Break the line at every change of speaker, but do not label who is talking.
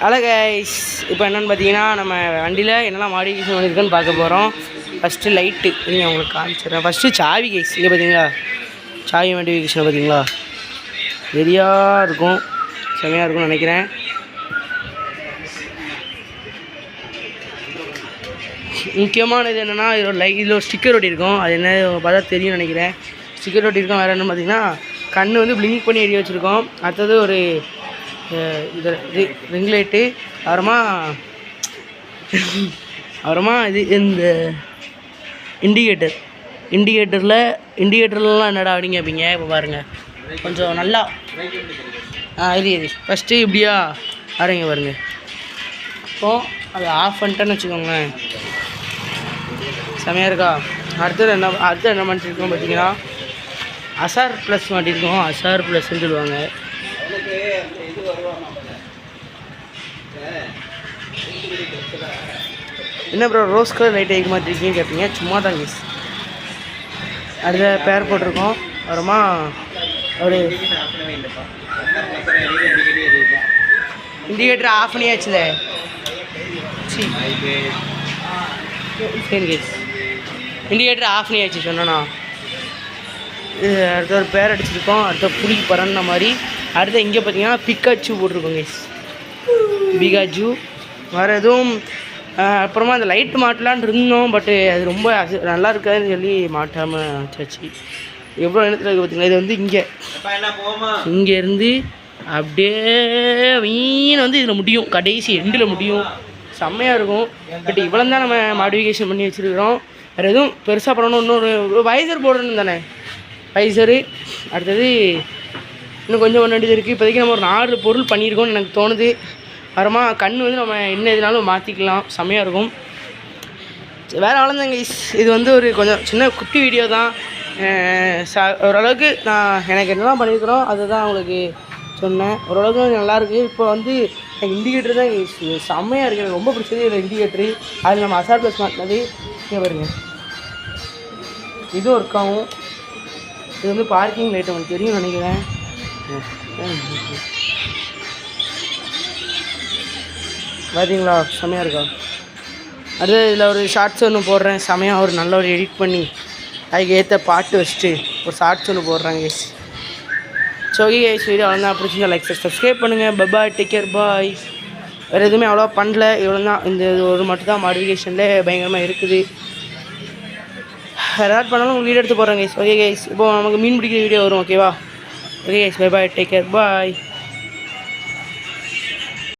Hello guys, இப்போ என்னென்னு பார்த்தீங்கன்னா நம்ம வண்டியில் என்னெல்லாம் மாடிஃபிகேஷன் பண்ணியிருக்கோன்னு பார்க்க போகிறோம். ஃபஸ்ட்டு லைட்டு நீங்கள் உங்களுக்கு காமிச்சிடுறேன். ஃபஸ்ட்டு சாவி கைஸ், இங்கே பார்த்தீங்களா சாவி மாடிஃபிகேஷன் பார்த்தீங்களா, வெறியாக இருக்கும், செமையாக இருக்கும்னு நினைக்கிறேன். முக்கியமானது என்னென்னா இதில் ஒரு ஸ்டிக்கர் ஒட்டி இருக்கும். அது என்ன பார்த்தா தெரியும்னு நினைக்கிறேன். ஸ்டிக்கர் ஒட்டி இருக்கும். வேறு என்ன பார்த்தீங்கன்னா கண் வந்து பிளிங்க் பண்ணி எரிய வச்சுருக்கோம். அடுத்தது ஒரு இது ரிங் லைட்டு, அப்புறமா இது இந்த இண்டிகேட்டர்லாம் என்னடா அப்படின்னு கேட்பீங்க. இப்போ பாருங்கள் கொஞ்சம் நல்லா இது ஃபஸ்ட்டு இப்படியா ஆரங்க பாருங்க. இப்போ அது ஆஃப் பண்ணிட்டேன்னு வச்சுக்கோங்களேன், செமையாக இருக்கா. அடுத்து என்ன பண்ணிட்டுருக்கோம் பார்த்தீங்கன்னா அசார் ப்ளஸ் மாட்டியிருக்கோம். அசார் ப்ளஸ்ன்னு சொல்லுவாங்க. என்ன ப்ரோ ரோஸ் கலர் லைட் ஐக்கு மாற்றிருக்கீங்கன்னு கேட்பீங்க. சும்மா தான் கேஸ். அதில் பேர் போட்டிருக்கோம். அப்புறமா ஒரு இண்டிகேட்டர் ஆஃப் பண்ணியாச்சுல. சரி கேஸ், இண்டிகேட்டர் ஆஃப் பண்ணியாச்சு சொன்னா. அடுத்த ஒரு பேர் அடிச்சிருக்கோம். அடுத்த புளி பறந்த மாதிரி. அடுத்த இங்கே பார்த்தீங்கன்னா பிக்காச்சு போட்டிருக்கோம் கேஸ், பிகாச்சு. வேறு எதுவும் அப்புறமா அந்த லைட்டு மாட்டலான்னு இருந்தோம், பட்டு அது ரொம்ப நல்லா இருக்காதுன்னு சொல்லி மாட்டாமல் வச்சாச்சு. எவ்வளோ இடத்துல இருக்குது பார்த்தீங்களா. இது வந்து இங்கேருந்து அப்படியே மீன் வந்து இதில் முடியும், கடைசி எண்டில் முடியும். செம்மையாக இருக்கும். பட் இவ்வளோ தான் நம்ம மாடிஃபிகேஷன் பண்ணி வச்சுருக்கிறோம். வேறு எதுவும் பெருசாக பண்ணணும். இன்னொரு வைசர் போடணும் தானே, வைசரு. அடுத்தது இன்னும் கொஞ்சம் ஒன்று வேண்டியது இருக்குது. இப்போதைக்கு நம்ம ஒரு 4 பொருள் பண்ணியிருக்கோம்னு எனக்கு தோணுது. அப்புறமா கண் வந்து நம்ம என்ன எதுனாலும் மாற்றிக்கலாம், செம்மையாக இருக்கும். வேறு அவ்வளோதாங்க கைஸ். இது வந்து ஒரு கொஞ்சம் சின்ன குட்டி வீடியோ தான். ஓரளவுக்கு நான் எனக்கு என்னெல்லாம் பண்ணியிருக்கிறோம் அதை தான் உங்களுக்கு சொன்னேன். ஓரளவுக்கு நல்லாயிருக்கு. இப்போ வந்து எனக்கு இண்டிகேட்டர் தான் செம்மையாக இருக்குது. எனக்கு ரொம்ப பிடிச்சது இதில் இண்டிகேட்டரு. அதில் நம்ம அசார் ப்ளஸ் மாட்டினது இங்கே பாருங்க, இதுவும் ஒர்க் ஆகும். இது வந்து பார்க்கிங் லைட் உங்களுக்கு தெரியும் நினைக்கிறேன். பார்த்தீங்களா, செமையாக இருக்கா. அடுத்து இதில் ஒரு ஷார்ட்ஸ் ஒன்று போடுறேன். செமையாக ஒரு நல்ல ஒரு எடிட் பண்ணி அதுக்கு ஏற்ற பாட்டு வச்சுட்டு ஒரு ஷார்ட்ஸ் ஒன்று போடுறாங்க guys. So okay guys, video அவ்வளோதான். பிடிச்சிருந்தா லைக் சப்ஸ்கிரைப் பண்ணுங்கள். பாய், டேக் கேர், பாய். வேறு எதுவுமே அவ்வளோவா பண்ணல. இவ்வளோ தான், இந்த ஒரு மட்டும் தான் மாடிஃபிகேஷனில் பயங்கரமாக இருக்குது. வேறு ஏதாவது பண்ணாலும் உங்களுக்கு வீடியோ எடுத்து போடுறேன் கைஸ். ஓகே கைஸ், இப்போது நமக்கு மீன் பிடிக்கிற வீடியோ வரும். ஓகேவா? ஓகே கைஸ், பாய், டேக் கேர், பாய்.